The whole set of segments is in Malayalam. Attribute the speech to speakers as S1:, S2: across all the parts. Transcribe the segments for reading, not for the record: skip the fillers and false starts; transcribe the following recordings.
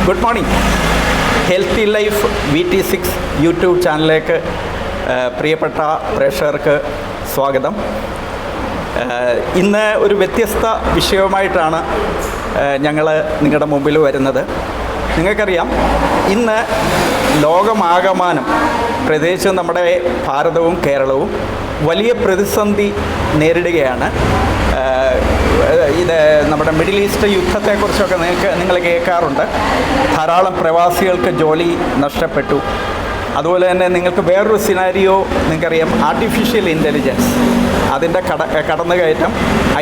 S1: Good morning. Healthy life VT6 YouTube ചാനലിലേക്ക് പ്രിയപ്പെട്ട പ്രേക്ഷകർക്ക് സ്വാഗതം. ഇന്ന് ഒരു വ്യത്യസ്ത വിഷയവുമായിട്ടാണ് ഞങ്ങൾ നിങ്ങളുടെ മുമ്പിൽ വരുന്നത്. നിങ്ങൾക്കറിയാം, ഇന്ന് ലോകമാകമാനം, പ്രത്യേകിച്ച് നമ്മുടെ ഭാരതവും കേരളവും വലിയ പ്രതിസന്ധി നേരിടുകയാണ്. ഇത് നമ്മുടെ മിഡിൽ ഈസ്റ്റ് യുദ്ധത്തെക്കുറിച്ചൊക്കെ നിങ്ങൾ കേൾക്കാറുണ്ട്. ധാരാളം പ്രവാസികൾക്ക് ജോലി നഷ്ടപ്പെട്ടു. അതുപോലെ തന്നെ നിങ്ങൾക്ക് വേറൊരു സിനാരിയോ നിങ്ങൾക്കറിയാം, ആർട്ടിഫിഷ്യൽ ഇൻ്റലിജൻസ്, അതിൻ്റെ കടന്നുകയറ്റം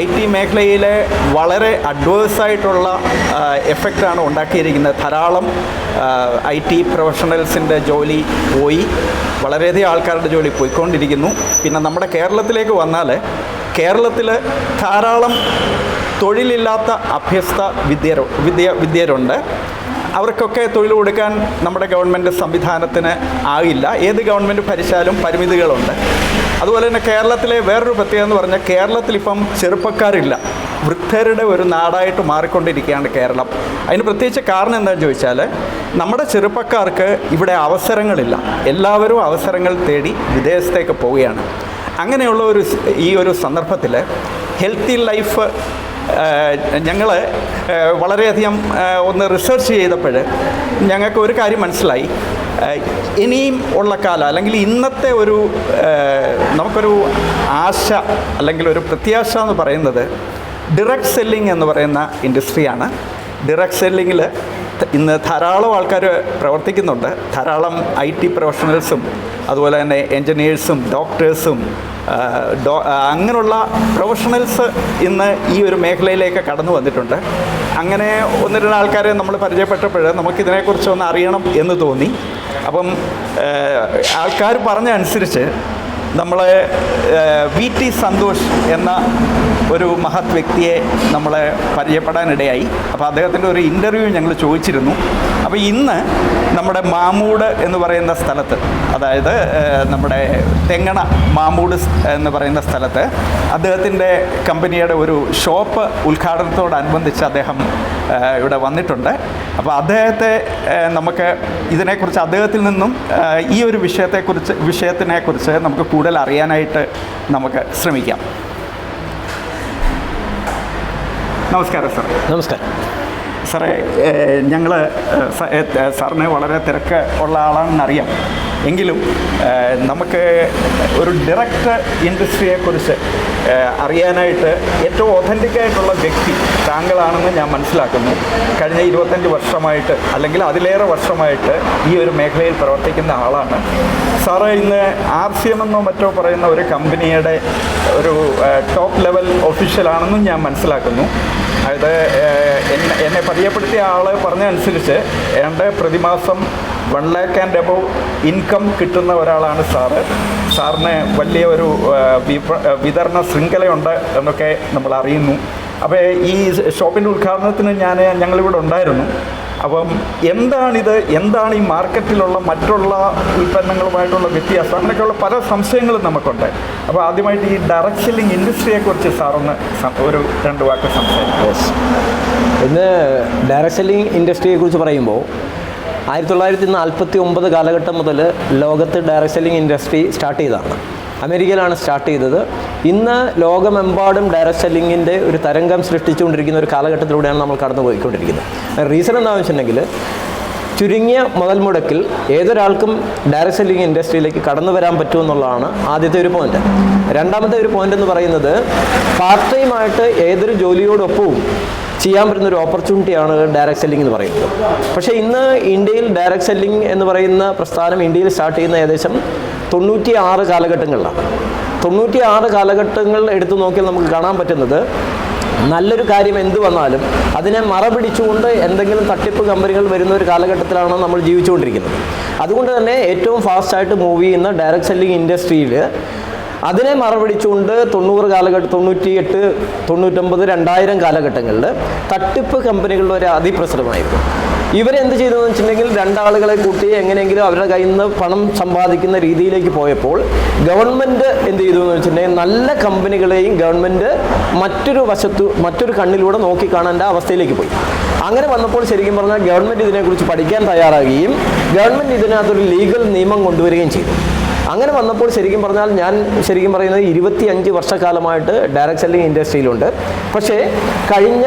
S1: IT മേഖലയിൽ വളരെ അഡ്വേഴ്സായിട്ടുള്ള എഫക്റ്റാണ് ഉണ്ടാക്കിയിരിക്കുന്നത്. ധാരാളം IT പ്രൊഫഷണൽസിൻ്റെ ജോലി പോയി, വളരെയധികം ആൾക്കാരുടെ ജോലി പോയിക്കൊണ്ടിരിക്കുന്നു. പിന്നെ നമ്മുടെ കേരളത്തിലേക്ക് വന്നാൽ കേരളത്തിൽ ധാരാളം തൊഴിലില്ലാത്ത അഭ്യസ്ത വിദ്യരുണ്ട്. അവർക്കൊക്കെ തൊഴിൽ കൊടുക്കാൻ നമ്മുടെ ഗവൺമെൻറ് സംവിധാനത്തിന് ആകില്ല. ഏത് ഗവൺമെൻറ് ഭരിച്ചാലും പരിമിതികളുണ്ട്. അതുപോലെ തന്നെ കേരളത്തിലെ വേറൊരു പ്രത്യേകത എന്ന് പറഞ്ഞാൽ, കേരളത്തിലിപ്പം ചെറുപ്പക്കാരില്ല, വൃദ്ധരുടെ ഒരു നാടായിട്ട് മാറിക്കൊണ്ടിരിക്കുകയാണ് കേരളം. അതിന് പ്രത്യേകിച്ച് കാരണം എന്താണെന്ന് ചോദിച്ചാൽ, നമ്മുടെ ചെറുപ്പക്കാർക്ക് ഇവിടെ അവസരങ്ങളില്ല. എല്ലാവരും അവസരങ്ങൾ തേടി വിദേശത്തേക്ക് പോവുകയാണ്. അങ്ങനെയുള്ള ഈ ഒരു സന്ദർഭത്തിൽ ഹെൽത്തി ലൈഫ് ഞങ്ങൾ വളരെയധികം ഒന്ന് റിസർച്ച് ചെയ്തപ്പോൾ ഞങ്ങൾക്ക് ഒരു കാര്യം മനസ്സിലായി. ഇനിയും ഉള്ള കാലം, അല്ലെങ്കിൽ ഇന്നത്തെ നമുക്കൊരു ആശ അല്ലെങ്കിൽ ഒരു പ്രത്യാശ എന്ന് പറയുന്നത് ഡയറക്റ്റ് സെല്ലിംഗ് എന്ന് പറയുന്ന ഇൻഡസ്ട്രിയാണ്. ഡയറക്റ്റ് സെല്ലിങ്ങിൽ ഇന്ന് ധാരാളം ആൾക്കാർ പ്രവർത്തിക്കുന്നുണ്ട്. ധാരാളം IT പ്രൊഫഷണൽസും അതുപോലെ തന്നെ എൻജിനീയേഴ്സും ഡോക്ടേഴ്സും അങ്ങനെയുള്ള പ്രൊഫഷണൽസ് ഇന്ന് ഈ ഒരു മേഖലയിലേക്ക് കടന്നു വന്നിട്ടുണ്ട്. അങ്ങനെ ഒന്ന് രണ്ട് ആൾക്കാരെ നമ്മൾ പരിചയപ്പെട്ടപ്പോൾ നമുക്കിതിനെക്കുറിച്ച് ഒന്ന് അറിയണം എന്ന് തോന്നി. അപ്പം ആൾക്കാർ പറഞ്ഞ അനുസരിച്ച് നമ്മൾ VT സന്തോഷ് എന്ന ഒരു മഹത് വ്യക്തിയെ നമ്മളെ പരിചയപ്പെടാനിടയായി. അപ്പോൾ അദ്ദേഹത്തിൻ്റെ ഒരു ഇൻ്റർവ്യൂ ഞങ്ങൾ ചോദിച്ചിരുന്നു. അപ്പോൾ ഇന്ന് നമ്മുടെ മാമൂട് എന്ന് പറയുന്ന സ്ഥലത്ത്, അതായത് നമ്മുടെ തെങ്ങണ മാമൂട് എന്ന് പറയുന്ന സ്ഥലത്ത് അദ്ദേഹത്തിൻ്റെ കമ്പനിയുടെ ഒരു ഷോപ്പ് ഉദ്ഘാടനത്തോടനുബന്ധിച്ച് അദ്ദേഹം ഇവിടെ വന്നിട്ടുണ്ട്. അപ്പോൾ അദ്ദേഹത്തെ നമുക്ക് ഇതിനെക്കുറിച്ച് അദ്ദേഹത്തിൽ നിന്നും ഈ ഒരു വിഷയത്തിനെക്കുറിച്ച് നമുക്ക് കൂടുതൽ അറിയാനായിട്ട് നമുക്ക് ശ്രമിക്കാം. നമസ്കാരം സാർ.
S2: നമസ്കാരം
S1: സാറേ, ഞങ്ങൾ സാറിന് വളരെ തിരക്ക് ഉള്ള ആളാണെന്നറിയാം. എങ്കിലും നമുക്ക് ഒരു ഡയറക്റ്റ് ഇൻഡസ്ട്രിയെക്കുറിച്ച് അറിയാനായിട്ട് ഏറ്റവും ഒതൻറ്റിക്കായിട്ടുള്ള വ്യക്തി താങ്കളാണെന്ന് ഞാൻ മനസ്സിലാക്കുന്നു. കഴിഞ്ഞ 25 വർഷമായിട്ട് അല്ലെങ്കിൽ അതിലേറെ വർഷമായിട്ട് ഈ ഒരു മേഖലയിൽ പ്രവർത്തിക്കുന്ന ആളാണ് സാറ്. ഇന്ന് RCM എന്നോ മറ്റോ പറയുന്ന ഒരു കമ്പനിയുടെ ഒരു ടോപ്പ് ലെവൽ ഒഫീഷ്യലാണെന്നും ഞാൻ മനസ്സിലാക്കുന്നു. അതായത് എന്നെ പരിചയപ്പെടുത്തിയ ആൾ പറഞ്ഞതനുസരിച്ച് പ്രതിമാസം 1 lakh and above ഇൻകം കിട്ടുന്ന ഒരാളാണ് സാറ്. സാറിന് വലിയ ഒരു വിതരണ ശൃംഖലയുണ്ട് എന്നൊക്കെ നമ്മൾ അറിയുന്നു. അപ്പോൾ ഈ ഷോപ്പിൻ്റെ ഉദ്ഘാടനത്തിന് ഞങ്ങളിവിടെ ഉണ്ടായിരുന്നു. അപ്പം എന്താണ് ഈ മാർക്കറ്റിലുള്ള മറ്റുള്ള ഉൽപ്പന്നങ്ങളുമായിട്ടുള്ള വ്യത്യാസം, അങ്ങനെയൊക്കെയുള്ള പല സംശയങ്ങളും നമുക്കുണ്ട്. അപ്പോൾ ആദ്യമായിട്ട് ഈ ഡയറക്റ്റ് സെല്ലിംഗ് ഇൻഡസ്ട്രിയെക്കുറിച്ച് സാറൊന്ന് ഒരു 2 വാക്ക് സംസാരിക്കും.
S2: ഇന്ന് ഡയറക്റ്റ് സെല്ലിംഗ് ഇൻഡസ്ട്രിയെക്കുറിച്ച് പറയുമ്പോൾ 1949 കാലഘട്ടം മുതൽ ലോകത്ത് ഡയറക്റ്റ് സെല്ലിംഗ് ഇൻഡസ്ട്രി സ്റ്റാർട്ട് ചെയ്തതാണ്. അമേരിക്കയിലാണ് സ്റ്റാർട്ട് ചെയ്തത്. ഇന്ന് ലോകമെമ്പാടും ഡയറക്റ്റ് സെല്ലിങ്ങിൻ്റെ ഒരു തരംഗം സൃഷ്ടിച്ചുകൊണ്ടിരിക്കുന്ന ഒരു കാലഘട്ടത്തിലൂടെയാണ് നമ്മൾ കടന്നു പോയിക്കൊണ്ടിരിക്കുന്നത്. റീസൺ എന്താണെന്ന് വെച്ചിട്ടുണ്ടെങ്കിൽ, ചുരുങ്ങിയ മുതൽ മുടക്കിൽ ഏതൊരാൾക്കും ഡയറക്റ്റ് സെല്ലിംഗ് ഇൻഡസ്ട്രിയിലേക്ക് കടന്നു വരാൻ പറ്റുമെന്നുള്ളതാണ് ആദ്യത്തെ ഒരു പോയിന്റ്. രണ്ടാമത്തെ ഒരു പോയിന്റ് എന്ന് പറയുന്നത്, പാർട്ട് ടൈമായിട്ട് ഏതൊരു ജോലിയോടൊപ്പവും ചെയ്യാൻ പറ്റുന്ന ഒരു ഓപ്പർച്യൂണിറ്റിയാണ് ഡയറക്റ്റ് സെല്ലിംഗ് എന്ന് പറയുന്നത്. പക്ഷേ ഇന്ന് ഇന്ത്യയിൽ ഡയറക്റ്റ് സെല്ലിംഗ് എന്ന് പറയുന്ന പ്രസ്ഥാനം ഇന്ത്യയിൽ സ്റ്റാർട്ട് ചെയ്യുന്ന ഏകദേശം 96 കാലഘട്ടങ്ങളിലാണ്. 96 കാലഘട്ടങ്ങൾ എടുത്തു നോക്കിയാൽ നമുക്ക് കാണാൻ പറ്റുന്നത്, നല്ലൊരു കാര്യം എന്ത് വന്നാലും അതിനെ മറപിടിച്ചുകൊണ്ട് എന്തെങ്കിലും തട്ടിപ്പ് കമ്പനികൾ വരുന്ന ഒരു കാലഘട്ടത്തിലാണ് നമ്മൾ ജീവിച്ചുകൊണ്ടിരിക്കുന്നത്. അതുകൊണ്ട് തന്നെ ഏറ്റവും ഫാസ്റ്റായിട്ട് മൂവ് ചെയ്യുന്ന ഡയറക്റ്റ് സെല്ലിംഗ് ഇൻഡസ്ട്രിയിൽ അതിനെ മറപിടിച്ചുകൊണ്ട് 90 കാലഘട്ടം, 98, 99, 2000 കാലഘട്ടങ്ങളിൽ തട്ടിപ്പ് കമ്പനികളുടെ ഒരു അതിപ്രസരമായിരുന്നു. ഇവരെന്ത് ചെയ്തു എന്ന് വെച്ചിട്ടുണ്ടെങ്കിൽ രണ്ടാളുകളെ കൂട്ടി എങ്ങനെയെങ്കിലും അവരുടെ കയ്യിൽ നിന്ന് പണം സമ്പാദിക്കുന്ന രീതിയിലേക്ക് പോയപ്പോൾ ഗവൺമെൻറ് എന്ത് ചെയ്തു എന്ന് വെച്ചിട്ടുണ്ടെങ്കിൽ നല്ല കമ്പനികളെയും ഗവൺമെൻറ് മറ്റൊരു കണ്ണിലൂടെ നോക്കിക്കാണേണ്ട അവസ്ഥയിലേക്ക് പോയി. അങ്ങനെ വന്നപ്പോൾ ശരിക്കും പറഞ്ഞാൽ ഗവൺമെൻറ് ഇതിനെക്കുറിച്ച് പഠിക്കാൻ തയ്യാറാകുകയും ഗവൺമെൻറ് ഇതിനകത്തൊരു ലീഗൽ നിയമം കൊണ്ടുവരികയും ചെയ്തു. അങ്ങനെ വന്നപ്പോൾ ശരിക്കും പറഞ്ഞാൽ ഞാൻ ശരിക്കും പറയുന്നത് 25 വർഷക്കാലമായിട്ട് ഡയറക്റ്റ് സെല്ലിംഗ് ഇൻഡസ്ട്രിയിലുണ്ട്. പക്ഷേ കഴിഞ്ഞ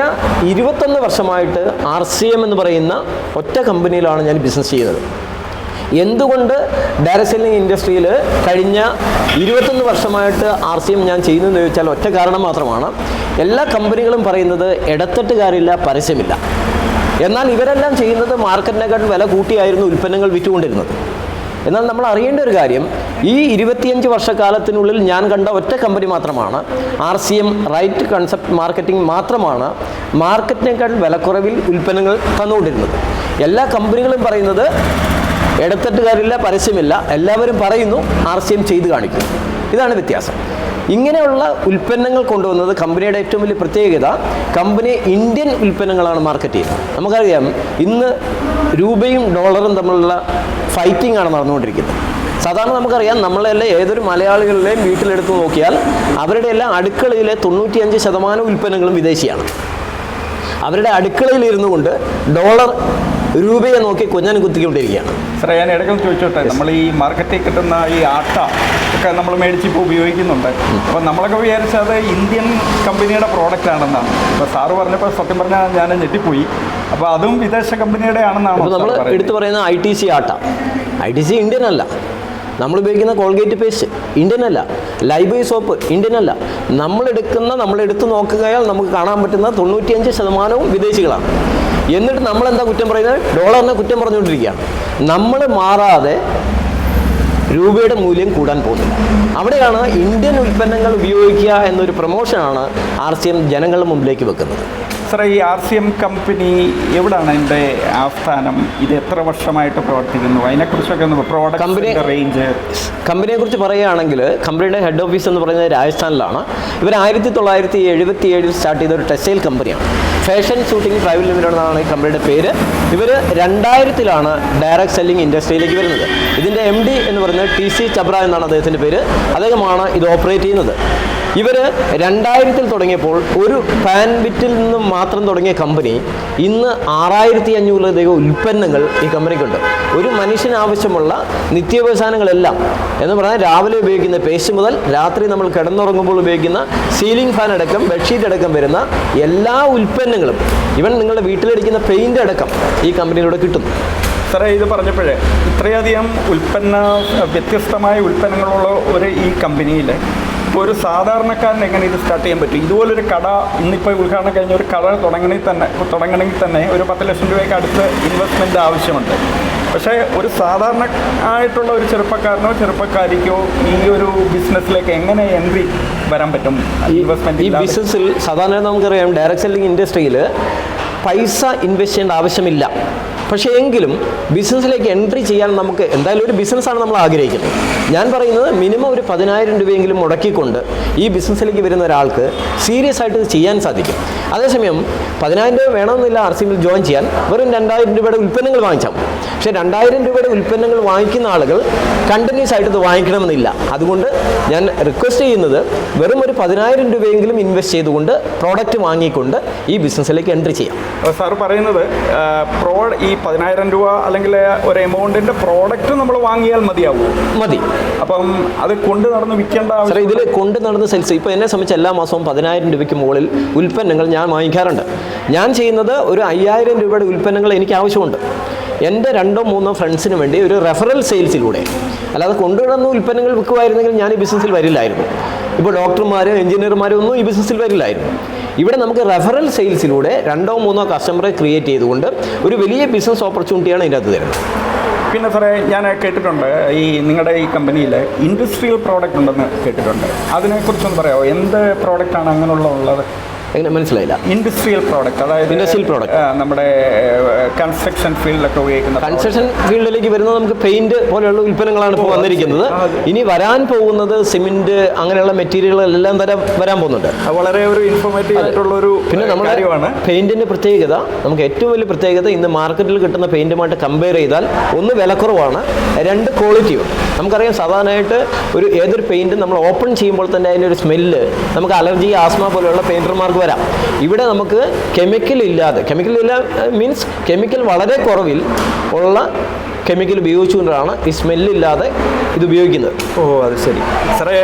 S2: 21 വർഷമായിട്ട് RCM എന്ന് പറയുന്ന ഒറ്റ കമ്പനിയിലാണ് ഞാൻ ബിസിനസ് ചെയ്യുന്നത്. എന്തുകൊണ്ട് ഡയറക്റ്റ് സെല്ലിംഗ് ഇൻഡസ്ട്രിയിൽ കഴിഞ്ഞ 21 വർഷമായിട്ട് RCM ഞാൻ ചെയ്യുന്നതെന്ന് ചോദിച്ചാൽ ഒറ്റ കാരണം മാത്രമാണ്. എല്ലാ കമ്പനികളും പറയുന്നത് ഇടത്തട്ടുകാരില്ല, പരസ്യമില്ല. എന്നാൽ ഇവരെല്ലാം ചെയ്യുന്നത് മാർക്കറ്റിനെക്കാൾ വില കൂട്ടിയായിരുന്നു ഉൽപ്പന്നങ്ങൾ വിറ്റുകൊണ്ടിരുന്നത്. എന്നാൽ നമ്മൾ അറിയേണ്ട ഒരു കാര്യം, ഈ 25 വർഷക്കാലത്തിനുള്ളിൽ ഞാൻ കണ്ട ഒറ്റ കമ്പനി മാത്രമാണ് RCM, റൈറ്റ് കൺസെപ്റ്റ് മാർക്കറ്റിംഗ് മാത്രമാണ് മാർക്കറ്റിനേക്കാൾ വിലക്കുറവിൽ ഉൽപ്പന്നങ്ങൾ തന്നുകൊണ്ടിരുന്നത്. എല്ലാ കമ്പനികളും പറയുന്നത് ഇടത്തട്ടുകാരില്ല, പരസ്യമില്ല. എല്ലാവരും പറയുന്നു RCM ചെയ്ത് കാണിക്കും. ഇതാണ് വ്യത്യാസം. ഇങ്ങനെയുള്ള ഉൽപ്പന്നങ്ങൾ കൊണ്ടുവന്നത് കമ്പനിയുടെ ഏറ്റവും വലിയ പ്രത്യേകത, കമ്പനി ഇന്ത്യൻ ഉൽപ്പന്നങ്ങളാണ് മാർക്കറ്റ് ചെയ്യുന്നത്. നമുക്കറിയാം ഇന്ന് രൂപയും ഡോളറും തമ്മിലുള്ള ഫൈറ്റിംഗ് ആണ് നടന്നുകൊണ്ടിരിക്കുന്നത്. സാധാരണ നമുക്കറിയാം നമ്മളെല്ലാം ഏതൊരു മലയാളികളുടെയും വീട്ടിലെടുത്ത് നോക്കിയാൽ അവരുടെ എല്ലാം അടുക്കളയിലെ 95% ഉൽപ്പന്നങ്ങളും വിദേശിയാണ്. അവരുടെ അടുക്കളയിൽ ഇരുന്നു കൊണ്ട് ഡോളർ രൂപയെ നോക്കി കുഞ്ഞാൻ കുത്തിക്കൊണ്ടിരിക്കുകയാണ്.
S1: സാറേ, ഞാൻ ഇടയ്ക്കൊന്ന് ചോദിച്ചോട്ടെ, നമ്മൾ ഈ മാർക്കറ്റിൽ കിട്ടുന്ന ഈ ആട്ട ഒക്കെ നമ്മൾ മേടിച്ചിപ്പോൾ ഉപയോഗിക്കുന്നുണ്ട്. അപ്പോൾ നമ്മളൊക്കെ വിചാരിച്ചത് ഇന്ത്യൻ കമ്പനിയുടെ പ്രോഡക്റ്റ് ആണെന്നാണ്. അപ്പോൾ സാറ് പറഞ്ഞപ്പോൾ സത്യം പറഞ്ഞാൽ ഞാൻ ഞെട്ടിപ്പോയി. അപ്പോൾ അതും വിദേശ കമ്പനിയുടെ ആണെന്നാണ്
S2: നമ്മൾ എടുത്തു പറയുന്ന ITC ആട്ട. ITC ഇന്ത്യൻ അല്ല. നമ്മൾ ഉപയോഗിക്കുന്ന കോൾഗേറ്റ് പേസ്റ്റ് ഇന്ത്യൻ അല്ല. ലൈബോയ് സോപ്പ് ഇന്ത്യൻ അല്ല. നമ്മളെടുത്ത് നോക്കുകയാൽ നമുക്ക് കാണാൻ പറ്റുന്ന 95% വിദേശികളാണ്. എന്നിട്ട് നമ്മളെന്താ കുറ്റം പറയുന്നത്? ഡോളറിനെ കുറ്റം പറഞ്ഞുകൊണ്ടിരിക്കുകയാണ്. നമ്മൾ മാറാതെ രൂപയുടെ മൂല്യം കൂടാൻ പോകുന്നില്ല. അവിടെയാണ് ഇന്ത്യൻ ഉൽപ്പന്നങ്ങൾ ഉപയോഗിക്കുക എന്നൊരു പ്രൊമോഷനാണ് RCM ജനങ്ങളുടെ മുമ്പിലേക്ക് വെക്കുന്നത്.
S1: സാറേ, ഈ RCM കമ്പനി എവിടെയാണ് അതിൻ്റെ ആസ്ഥാനം? ഇത് എത്ര വർഷമായിട്ട് പ്രവർത്തിക്കുന്നു? അതിനെക്കുറിച്ചൊക്കെ ഒന്ന് പ്രോഡക്റ്റ് റേഞ്ച്.
S2: കമ്പനിയെക്കുറിച്ച് പറയുകയാണെങ്കിൽ കമ്പനിയുടെ ഹെഡ് ഓഫീസ് എന്ന് പറയുന്നത് രാജസ്ഥാനിലാണ്. ഇവർ 1977 സ്റ്റാർട്ട് ചെയ്ത ഒരു ടെക്സ്റ്റൈൽ കമ്പനിയാണ്. ഫാഷൻ ഷൂട്ടിംഗ് പ്രൈവറ്റ് ലിമിറ്റഡ് എന്നാണ് ഈ കമ്പനിയുടെ പേര്. ഇവർ 2000 ഡയറക്റ്റ് സെല്ലിംഗ് ഇൻഡസ്ട്രിയിലേക്ക് വരുന്നത്. ഇതിൻ്റെ MD എന്ന് പറയുന്നത് TC ചബ്ര എന്നാണ് അദ്ദേഹത്തിൻ്റെ പേര്. അദ്ദേഹമാണ് ഇത് ഓപ്പറേറ്റ് ചെയ്യുന്നത്. ഇവർ 2000 തുടങ്ങിയപ്പോൾ ഒരു പാൻ ബിറ്റിൽ നിന്നും മാത്രം തുടങ്ങിയ കമ്പനി ഇന്ന് 6500 ഉൽപ്പന്നങ്ങൾ ഈ കമ്പനിക്കുണ്ട്. ഒരു മനുഷ്യന് ആവശ്യമുള്ള നിത്യോപസാധനങ്ങളെല്ലാം എന്ന് പറഞ്ഞാൽ രാവിലെ ഉപയോഗിക്കുന്ന പേസ്റ്റ് മുതൽ രാത്രി നമ്മൾ കിടന്നുറങ്ങുമ്പോൾ ഉപയോഗിക്കുന്ന സീലിംഗ് ഫാൻ അടക്കം ബെഡ്ഷീറ്റ് അടക്കം വരുന്ന എല്ലാ ഉൽപ്പന്നങ്ങളും, ഇവൻ നിങ്ങളുടെ വീട്ടിലടിക്കുന്ന പെയിൻ്റ് അടക്കം ഈ കമ്പനിയിലൂടെ കിട്ടുന്നു.
S1: സാറേ, ഇത് പറഞ്ഞപ്പോഴേ ഇത്രയധികം വ്യത്യസ്തമായ ഉൽപ്പന്നങ്ങളുള്ള ഈ കമ്പനിയിൽ ഇപ്പോൾ ഒരു സാധാരണക്കാരൻ എങ്ങനെ ഇത് സ്റ്റാർട്ട് ചെയ്യാൻ പറ്റും? ഇതുപോലൊരു കട ഇന്നിപ്പോൾ ഉദ്ഘാടനം കഴിഞ്ഞ ഒരു കട തുടങ്ങണമെങ്കിൽ തന്നെ ഒരു 10 ലക്ഷം രൂപയ്ക്ക് അടുത്ത് ഇൻവെസ്റ്റ്മെൻറ്റ് ആവശ്യമുണ്ട്. പക്ഷേ ഒരു സാധാരണ ആയിട്ടുള്ള ഒരു ചെറുപ്പക്കാരനോ ചെറുപ്പക്കാരിക്കോ ഈ ഒരു ബിസിനസ്സിലേക്ക് എങ്ങനെ എൻട്രി വരാൻ പറ്റും? ഇൻവെസ്റ്റ്മെൻറ്റ്
S2: ഈ ബിസിനസ്സിൽ സാധാരണ നമുക്കറിയാം ഡയറക്റ്റ് സെല്ലിംഗ് ഇൻഡസ്ട്രിയിൽ പൈസ ഇൻവെസ്റ്റ് ചെയ്യേണ്ട ആവശ്യമില്ല. പക്ഷേ എങ്കിലും ബിസിനസ്സിലേക്ക് എൻട്രി ചെയ്യാൻ നമുക്ക് എന്തായാലും ഒരു ബിസിനസ്സാണ് നമ്മൾ ആഗ്രഹിക്കുന്നത്. ഞാൻ പറയുന്നത് മിനിമം ഒരു 10,000 രൂപയെങ്കിലും മുടക്കിക്കൊണ്ട് ഈ ബിസിനസ്സിലേക്ക് വരുന്ന ഒരാൾക്ക് സീരിയസ് ആയിട്ട് ഇത് ചെയ്യാൻ സാധിക്കും. അതേസമയം 10,000 രൂപ വേണമെന്നില്ല RCMൽ ജോയിൻ ചെയ്യാൻ, വെറും 2,000 രൂപയുടെ ഉൽപ്പന്നങ്ങൾ വാങ്ങിച്ചാൽ മതി. പക്ഷേ 2,000 രൂപയുടെ ഉൽപ്പന്നങ്ങൾ വാങ്ങിക്കുന്ന ആളുകൾ കണ്ടിന്യൂസ് ആയിട്ട് ഇത് വാങ്ങിക്കണമെന്നില്ല. അതുകൊണ്ട് ഞാൻ റിക്വസ്റ്റ് ചെയ്യുന്നത് വെറും ഒരു 10,000 രൂപയെങ്കിലും ഇൻവെസ്റ്റ് ചെയ്തുകൊണ്ട് പ്രോഡക്റ്റ് വാങ്ങിക്കൊണ്ട് ഈ ബിസിനസ്സിലേക്ക് എൻട്രി ചെയ്യാം.
S1: സാർ പറയുന്നത് ഈ 10,000 രൂപ അല്ലെങ്കിൽ ഒരു എമൗണ്ടിൻ്റെ പ്രോഡക്റ്റ് നമ്മൾ വാങ്ങിയാൽ മതി. അപ്പം അത് കൊണ്ട് നടന്ന് വിൽക്കേണ്ട ആവശ്യം
S2: ഇതിൽ കൊണ്ട് നടന്ന് സെൽസ്. ഇപ്പോൾ എന്നെ സംബന്ധിച്ച് എല്ലാ മാസവും 10,000 രൂപയ്ക്ക് മുകളിൽ ഉൽപ്പന്നങ്ങൾ ഞാൻ വാങ്ങിക്കാറുണ്ട്. ഞാൻ ചെയ്യുന്നത് ഒരു 5,000 രൂപയുടെ ഉൽപ്പന്നങ്ങൾ എനിക്ക് ആവശ്യമുണ്ട്. എൻ്റെ 2-3 ഫ്രണ്ട്സിന് വേണ്ടി ഒരു റെഫറൽ സെയിൽസിലൂടെ, അല്ലാതെ കൊണ്ടുവരുന്ന ഉൽപ്പന്നങ്ങൾ വിൽക്കുമായിരുന്നെങ്കിൽ ഞാൻ ഈ ബിസിനസ്സിൽ വരില്ലായിരുന്നു. ഇപ്പോൾ ഡോക്ടർമാരും എഞ്ചിനീയർമാരും ഒന്നും ഈ ബിസിനസ്സിൽ വരില്ലായിരുന്നു. ഇവിടെ നമുക്ക് റെഫറൽ സെയിൽസിലൂടെ 2-3 കസ്റ്റമറെ ക്രിയേറ്റ് ചെയ്തുകൊണ്ട് ഒരു വലിയ ബിസിനസ് ഓപ്പർച്യൂണിറ്റിയാണ് ഇതിനകത്ത് തരുന്നത്.
S1: പിന്നെ സാറേ, ഞാൻ കേട്ടിട്ടുണ്ട് ഈ നിങ്ങളുടെ ഈ കമ്പനിയിൽ ഇൻഡസ്ട്രിയൽ പ്രോഡക്റ്റ് ഉണ്ടെന്ന് കേട്ടിട്ടുണ്ട്. അതിനെക്കുറിച്ചൊന്ന് പറയാമോ? എന്ത് പ്രോഡക്റ്റാണ് അങ്ങനെയുള്ളത്?
S2: എങ്ങനെ മനസ്സിലായില്ല?
S1: ഇൻഡസ്ട്രിയൽ പ്രോഡക്റ്റ്, അതായത്
S2: ഇൻഡസ്ട്രിയൽ പ്രോഡക്റ്റ്
S1: നമ്മുടെ കൺസ്ട്രക്ഷൻ ഫീൽഡിലൊക്കെ ഉപയോഗിക്കുന്ന.
S2: കൺസ്ട്രക്ഷൻ ഫീൽഡിലേക്ക് വരുന്നത് നമുക്ക് പെയിന്റ് പോലെയുള്ള ഉൽപ്പന്നങ്ങളാണ് ഇപ്പോൾ വന്നിരിക്കുന്നത്. ഇനി വരാൻ പോകുന്നത് സിമെന്റ് അങ്ങനെയുള്ള മെറ്റീരിയലുകളെല്ലാം വരാൻ പോകുന്നുണ്ട്.
S1: വളരെ ഒരു ഇൻഫോർമേറ്റീവ് ആയിട്ടുള്ള ഒരു
S2: പിന്നെ നമ്മുടെ പെയിന്റിന്റെ പ്രത്യേകത, നമുക്ക് ഏറ്റവും വലിയ പ്രത്യേകത ഇന്ന് മാർക്കറ്റിൽ കിട്ടുന്ന പെയിന്റുമായിട്ട് കമ്പയർ ചെയ്താൽ ഒന്ന് വിലക്കുറവാണ്, രണ്ട് ക്വാളിറ്റിയും. നമുക്കറിയാം സാധാരണയായിട്ട് ഏതൊരു പെയിന്റും നമ്മൾ ഓപ്പൺ ചെയ്യുമ്പോൾ തന്നെ അതിൻ്റെ ഒരു സ്മെല്ല് നമുക്ക് അലർജി, ആസ്മ പോലെയുള്ള പെയിന്റർമാർക്ക് വരാം. ഇവിടെ നമുക്ക് കെമിക്കൽ മീൻസ് കെമിക്കൽ വളരെ കുറവിൽ ഉള്ള കെമിക്കൽ ഉപയോഗിച്ചുകൊണ്ടാണ് ഈ സ്മെല്ലില്ലാതെ ഇത് ഉപയോഗിക്കുന്നത്.
S1: ഓ, അത് ശരി സാറേ.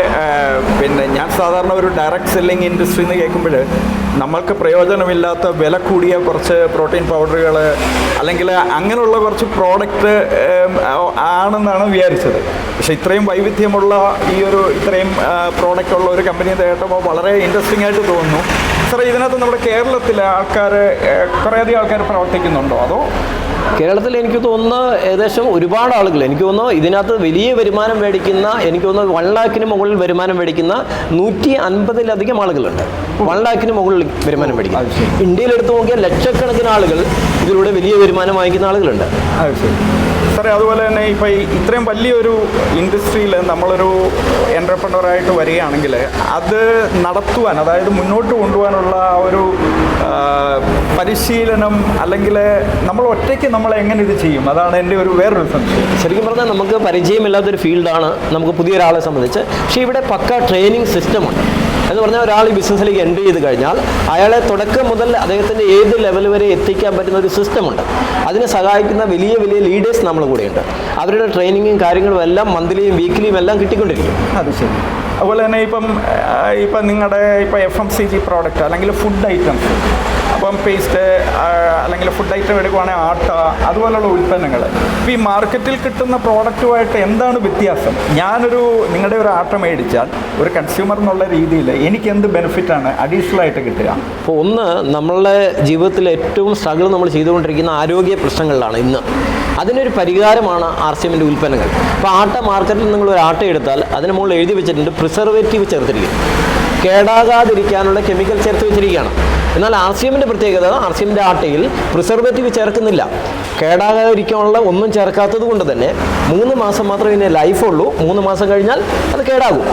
S1: പിന്നെ ഞാൻ സാധാരണ ഒരു ഡയറക്റ്റ് സെല്ലിംഗ് ഇൻഡസ്ട്രി എന്ന് കേൾക്കുമ്പോൾ നമ്മൾക്ക് പ്രയോജനമില്ലാത്ത വില കൂടിയ കുറച്ച് പ്രോട്ടീൻ പൗഡറുകൾ അല്ലെങ്കിൽ അങ്ങനെയുള്ള കുറച്ച് പ്രോഡക്റ്റ് ആണെന്നാണ് വിചാരിച്ചത്. പക്ഷേ ഇത്രയും വൈവിധ്യമുള്ള ഇത്രയും പ്രോഡക്റ്റ് ഉള്ള ഒരു കമ്പനി കേട്ടപ്പോൾ വളരെ ഇൻട്രസ്റ്റിംഗ് ആയിട്ട് തോന്നുന്നു. സാറേ, ഇതിനകത്ത് നമ്മുടെ കേരളത്തിലെ ആൾക്കാർ കുറേയധികം ആൾക്കാർ പ്രവർത്തിക്കുന്നുണ്ടോ? അതോ
S2: കേരളത്തിൽ എനിക്ക് തോന്നുന്നു ഏകദേശം ഒരുപാട് ആളുകൾ, എനിക്ക് തോന്നുന്നു ഇതിനകത്ത് വലിയ വരുമാനം മേടിക്കുന്ന, എനിക്ക് തോന്നുന്നു 1 lakhന് മുകളിൽ വരുമാനം മേടിക്കുന്ന 150-ലധികം ആളുകളുണ്ട്. 1 lakhന് മുകളിൽ വരുമാനം മേടിക്കുന്നത്. ഇന്ത്യയിൽ എടുത്തു നോക്കിയാൽ ലക്ഷക്കണക്കിന് ആളുകൾ ഇതിലൂടെ വലിയ വരുമാനം വാങ്ങിക്കുന്ന ആളുകളുണ്ട്.
S1: അത് ശരി സാറേ. അതുപോലെ തന്നെ ഇപ്പോൾ ഇത്രയും വലിയൊരു ഇൻഡസ്ട്രിയിൽ നമ്മളൊരു എൻ്റർപ്രനറായിട്ട് വരികയാണെങ്കിൽ അത് നടത്തുവാൻ, അതായത് മുന്നോട്ട് കൊണ്ടുപോകാനുള്ള ഒരു പരിശീലനം, അല്ലെങ്കിൽ നമ്മൾ ഒറ്റയ്ക്ക് നമ്മൾ എങ്ങനെ ഇത് ചെയ്യും? അതാണ് എൻ്റെ വേറൊരു സംശയം.
S2: ശരിക്കും പറഞ്ഞാൽ നമുക്ക് പരിചയമില്ലാത്തൊരു ഫീൽഡാണ് നമുക്ക് പുതിയൊരാളെ സംബന്ധിച്ച്. പക്ഷേ ഇവിടെ പക്ക ട്രെയിനിങ് സിസ്റ്റമുണ്ട്. എന്ന് പറഞ്ഞാൽ ഒരാൾ ഈ ബിസിനസ്സിലേക്ക് എൻട്രി ചെയ്ത് കഴിഞ്ഞാൽ അയാളെ തുടക്കം മുതൽ അദ്ദേഹത്തിൻ്റെ ഏത് ലെവൽ വരെ എത്തിക്കാൻ പറ്റുന്ന ഒരു സിസ്റ്റമുണ്ട്. അതിനെ സഹായിക്കുന്ന വലിയ വലിയ ലീഡേഴ്സ് നമ്മുടെ കൂടെയുണ്ട്. അവരുടെ ട്രെയിനിങ്ങും കാര്യങ്ങളും എല്ലാം മന്ത്ലിയും വീക്ക്ലിയും എല്ലാം കിട്ടിക്കൊണ്ടിരിക്കും.
S1: അത് ശരി. അതുപോലെ തന്നെ ഇപ്പം നിങ്ങളുടെ FMCG പ്രോഡക്റ്റ് അല്ലെങ്കിൽ ഫുഡ് ഐറ്റംസ്, അപ്പം പേസ്റ്റ് അല്ലെങ്കിൽ ഫുഡ് ഐറ്റം എടുക്കുവാണെങ്കിൽ ആട്ട, അതുപോലുള്ള ഉൽപ്പന്നങ്ങൾ, ഇപ്പോൾ ഈ മാർക്കറ്റിൽ കിട്ടുന്ന പ്രോഡക്റ്റുമായിട്ട് എന്താണ് വ്യത്യാസം? നിങ്ങളുടെ ഒരു ആട്ട മേടിച്ചാൽ ഒരു കൺസ്യൂമർ എന്നുള്ള രീതിയിൽ എനിക്ക് എന്ത് ബെനിഫിറ്റാണ് അഡീഷണൽ ആയിട്ട് കിട്ടുക?
S2: അപ്പോൾ ഒന്ന്, നമ്മളുടെ ജീവിതത്തിൽ ഏറ്റവും സ്ട്രഗിൾ നമ്മൾ ചെയ്തുകൊണ്ടിരിക്കുന്ന ആരോഗ്യ പ്രശ്നങ്ങളിലാണ് ഇന്ന്. അതിനൊരു പരിഹാരമാണ് RCMൻ്റെ ഉൽപ്പന്നങ്ങൾ. അപ്പോൾ ആട്ട മാർക്കറ്റിൽ നിങ്ങളൊരു ആട്ട എടുത്താൽ അതിന് മുകളിൽ എഴുതി വെച്ചിട്ടുണ്ട് പ്രിസർവേറ്റീവ് ചേർത്തിരിക്കും, കേടാകാതിരിക്കാനുള്ള കെമിക്കൽ ചേർത്ത് വെച്ചിരിക്കുകയാണ്. എന്നാൽ RCMൻ്റെ പ്രത്യേകത, RCMൻ്റെ ആട്ടയിൽ പ്രിസർവേറ്റീവ് ചേർക്കുന്നില്ല. കേടാകാതിരിക്കാനുള്ള ഒന്നും ചേർക്കാത്തത് കൊണ്ട് തന്നെ 3 മാസം മാത്രമേ ഇതിൻ്റെ ലൈഫുള്ളൂ. 3 മാസം കഴിഞ്ഞാൽ അത് കേടാകും.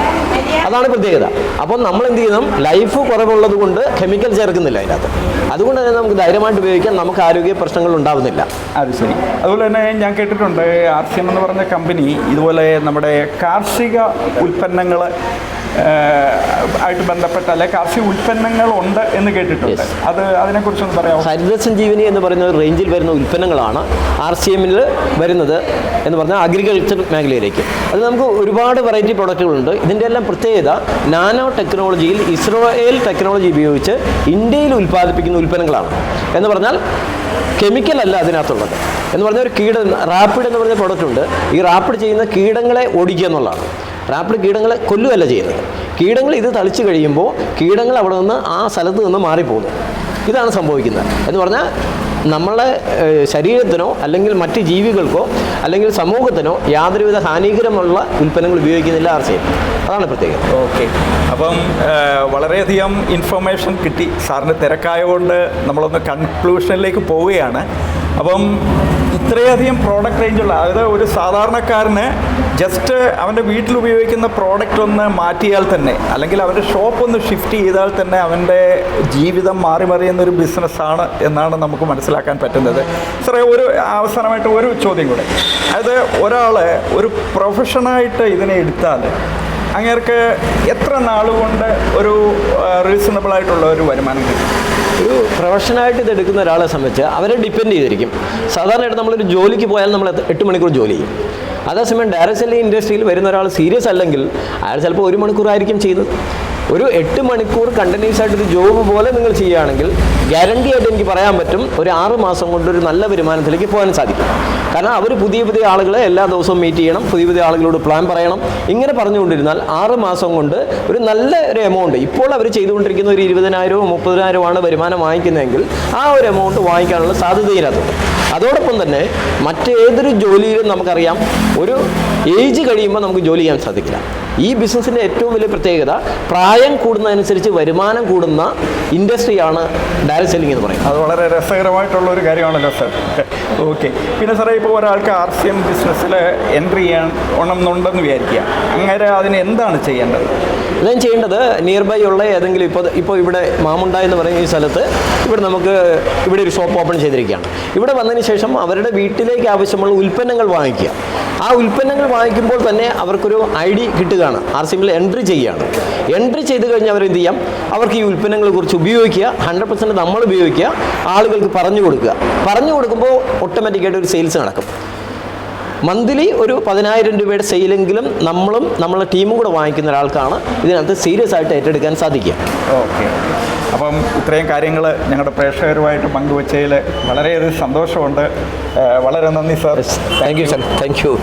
S2: അതാണ് പ്രത്യേകത. അപ്പം നമ്മൾ എന്ത് ചെയ്യണം? ലൈഫ് കുറവുള്ളത് കൊണ്ട് കെമിക്കൽ ചേർക്കുന്നില്ല അതിനകത്ത്. അതുകൊണ്ട് തന്നെ നമുക്ക് ധൈര്യമായിട്ട് ഉപയോഗിക്കാൻ, നമുക്ക് ആരോഗ്യ പ്രശ്നങ്ങൾ ഉണ്ടാവുന്നില്ല.
S1: അത് ശരി. അതുപോലെ തന്നെ ഞാൻ കേട്ടിട്ടുണ്ട് RCM എന്ന് പറഞ്ഞ കമ്പനി ഇതുപോലെ നമ്മുടെ കാർഷിക ഉൽപ്പന്നങ്ങൾ ആയിട്ട് ബന്ധപ്പെട്ട അല്ലെ കാർഷിക ഉൽപ്പന്നങ്ങളുണ്ട് എന്ന് കേട്ടിട്ടുണ്ട്. അതിനെക്കുറിച്ചൊന്ന് പറയാമോ?
S2: ഹരിതസഞ്ജീവനി എന്ന് പറയുന്ന ഒരു റേഞ്ചിൽ വരുന്ന ഉൽപ്പന്നങ്ങളാണ് RCMൽ വരുന്നത് എന്ന് പറഞ്ഞാൽ അഗ്രികൾച്ചർ മേഖലയിലേക്ക്. അത് നമുക്ക് ഒരുപാട് വെറൈറ്റി പ്രോഡക്റ്റുകളുണ്ട്. ഇതിൻ്റെ എല്ലാം പ്രത്യേകത നാനോ ടെക്നോളജിയിൽ, ഇസ്രായേൽ ടെക്നോളജി ഉപയോഗിച്ച് ഇന്ത്യയിൽ ഉൽപ്പാദിപ്പിക്കുന്ന ഉൽപ്പന്നങ്ങളാണ്. എന്ന് പറഞ്ഞാൽ കെമിക്കൽ അല്ല അതിനകത്തുള്ളത്. എന്ന് പറഞ്ഞാൽ ഒരു റാപ്പിഡ് എന്ന് പറഞ്ഞ പ്രോഡക്റ്റ് ഉണ്ട്. ഈ റാപ്പിഡ് ചെയ്യുന്ന കീടങ്ങളെ ഓടിക്കുക എന്നുള്ളതാണ്. റാപ്പിഡ് കീടങ്ങളെ കൊല്ലുകയല്ല ചെയ്യുന്നത്. കീടങ്ങൾ ഇത് തളിച്ചു കഴിയുമ്പോൾ കീടങ്ങൾ അവിടെ നിന്ന് ആ സ്ഥലത്ത് നിന്ന് മാറിപ്പോകുന്നു. ഇതാണ് സംഭവിക്കുന്നത്. എന്ന് പറഞ്ഞാൽ നമ്മളെ ശരീരത്തിനോ അല്ലെങ്കിൽ മറ്റ് ജീവികൾക്കോ അല്ലെങ്കിൽ സമൂഹത്തിനോ യാതൊരുവിധ ഹാനികരമുള്ള ഉൽപ്പന്നങ്ങൾ ഉപയോഗിക്കുന്നില്ല RCM. അതാണ് പ്രത്യേകത.
S1: ഓക്കെ. അപ്പം വളരെയധികം ഇൻഫർമേഷൻ കിട്ടി. സാറിന് തിരക്കായതുകൊണ്ട് നമ്മളൊന്ന് കൺക്ലൂഷനിലേക്ക് പോവുകയാണ്. അപ്പം ഇത്രയധികം പ്രോഡക്റ്റ് റേഞ്ചുള്ള, അതായത് ഒരു സാധാരണക്കാരന് ജസ്റ്റ് അവൻ്റെ വീട്ടിൽ ഉപയോഗിക്കുന്ന പ്രോഡക്റ്റ് ഒന്ന് മാറ്റിയാൽ തന്നെ, അല്ലെങ്കിൽ അവൻ്റെ ഷോപ്പ് ഒന്ന് ഷിഫ്റ്റ് ചെയ്താൽ തന്നെ അവൻ്റെ ജീവിതം മാറി മറിയുന്നൊരു ബിസിനസ്സാണ് എന്നാണ് നമുക്ക് മനസ്സിലാക്കാൻ പറ്റുന്നത്. സാറേ, അവസാനമായിട്ട് ഒരു ചോദ്യം കൂടെ. അതായത് ഒരാൾ ഒരു പ്രൊഫഷനായിട്ട് ഇതിനെ എടുത്താൽ അങ്ങേർക്ക് എത്ര നാളുകൊണ്ട് ഒരു റീസണബിളായിട്ടുള്ള ഒരു വരുമാനം കിട്ടും?
S2: ഒരു പ്രൊഫഷനായിട്ട് ഇത് എടുക്കുന്ന ഒരാളെ സംബന്ധിച്ച് അവരെ ഡിപ്പെൻഡ് ചെയ്തിരിക്കും. സാധാരണയായിട്ട് നമ്മളൊരു ജോലിക്ക് പോയാൽ നമ്മൾ 8 മണിക്കൂർ ജോലി ചെയ്യും. അതേസമയം ഡയറക്റ്റ് സെല്ലിംഗ് ഇൻഡസ്ട്രിയിൽ വരുന്ന ഒരാൾ സീരിയസ് അല്ലെങ്കിൽ അയാൾ ചിലപ്പോൾ 1 മണിക്കൂറായിരിക്കും ചെയ്യുന്നത്. ഒരു 8 മണിക്കൂർ കണ്ടിന്യൂസ് ആയിട്ടൊരു ജോബ് പോലെ നിങ്ങൾ ചെയ്യുകയാണെങ്കിൽ ഗ്യാരണ്ടി ആയിട്ട് എനിക്ക് പറയാൻ പറ്റും ഒരു 6 മാസം കൊണ്ട് ഒരു നല്ല വരുമാനത്തിലേക്ക് പോകാൻ സാധിക്കും. കാരണം അവർ പുതിയ പുതിയ ആളുകളെ എല്ലാ ദിവസവും മീറ്റ് ചെയ്യണം, പുതിയ പുതിയ ആളുകളോട് പ്ലാൻ പറയണം. ഇങ്ങനെ പറഞ്ഞുകൊണ്ടിരുന്നാൽ 6 മാസം കൊണ്ട് ഒരു നല്ല ഒരു എമൗണ്ട്, ഇപ്പോൾ അവർ ചെയ്തുകൊണ്ടിരിക്കുന്ന ഒരു 20,000-ഓ 30,000-ഓ ആണ് വരുമാനം വാങ്ങിക്കുന്നതെങ്കിൽ ആ ഒരു എമൗണ്ട് വാങ്ങിക്കാനുള്ള സാധ്യതയില്ലാത്തത്. അതോടൊപ്പം തന്നെ മറ്റേതൊരു ജോലിയിലും നമുക്കറിയാം ഒരു ഏജ് കഴിയുമ്പോൾ നമുക്ക് ജോലി ചെയ്യാൻ സാധിക്കില്ല. ഈ ബിസിനസ്സിൻ്റെ ഏറ്റവും വലിയ പ്രത്യേകത പ്രായം കൂടുന്നതനുസരിച്ച് വരുമാനം കൂടുന്ന ഇൻഡസ്ട്രിയാണ് ഡയറക്റ്റ് സെല്ലിംഗ് എന്ന് പറയുന്നത്.
S1: അത് വളരെ രസകരമായിട്ടുള്ള ഒരു കാര്യമാണല്ലോ സാർ. ഓക്കെ. പിന്നെ സാറേ, ഇപ്പോൾ ഒരാൾക്ക് RCM ബിസിനസ്സിൽ എൻട്രി ചെയ്യണമെന്നുണ്ടെന്ന് വിചാരിക്കുക, അങ്ങനെ അതിന് എന്താണ് ചെയ്യേണ്ടത്?
S2: ഞാൻ ചെയ്യേണ്ടത് നിയർ ബൈ ഉള്ള ഏതെങ്കിലും ഇപ്പോൾ ഇവിടെ മാമുണ്ട എന്ന് പറയുന്ന ഈ സ്ഥലത്ത് ഇവിടെ ഒരു ഷോപ്പ് ഓപ്പൺ ചെയ്തിരിക്കുകയാണ്. ഇവിടെ വന്നതിന് ശേഷം അവരുടെ വീട്ടിലേക്ക് ആവശ്യമുള്ള ഉൽപ്പന്നങ്ങൾ വാങ്ങിക്കുക. ആ ഉൽപ്പന്നങ്ങൾ വാങ്ങിക്കുമ്പോൾ തന്നെ അവർക്കൊരു ID കിട്ടുകയാണ്, RCMൽ എൻട്രി ചെയ്യുകയാണ്. എൻട്രി ചെയ്ത് കഴിഞ്ഞാൽ അവരെന്ത് ചെയ്യാം, അവർക്ക് ഈ ഉൽപ്പന്നങ്ങളെ കുറിച്ച് ഉപയോഗിക്കുക, 100% നമ്മൾ ഉപയോഗിക്കുക, ആളുകൾക്ക് പറഞ്ഞു കൊടുക്കുമ്പോൾ ഓട്ടോമാറ്റിക്കായിട്ട് ഒരു സെയിൽസ് നടക്കും. മന്ത്ലി ഒരു 10,000 രൂപയുടെ സെയിലെങ്കിലും നമ്മളും നമ്മളെ ടീമും കൂടെ വാങ്ങിക്കുന്ന ഒരാൾക്കാണ് ഇതിനകത്ത് സീരിയസ് ആയിട്ട് ഏറ്റെടുക്കാൻ സാധിക്കുക.
S1: ഓക്കെ. അപ്പം ഇത്രയും കാര്യങ്ങൾ ഞങ്ങളുടെ പ്രേക്ഷകരുമായിട്ട് പങ്കുവച്ചതിൽ വളരെയധികം സന്തോഷമുണ്ട്. വളരെ നന്ദി sir.
S2: Thank you sir. Thank you.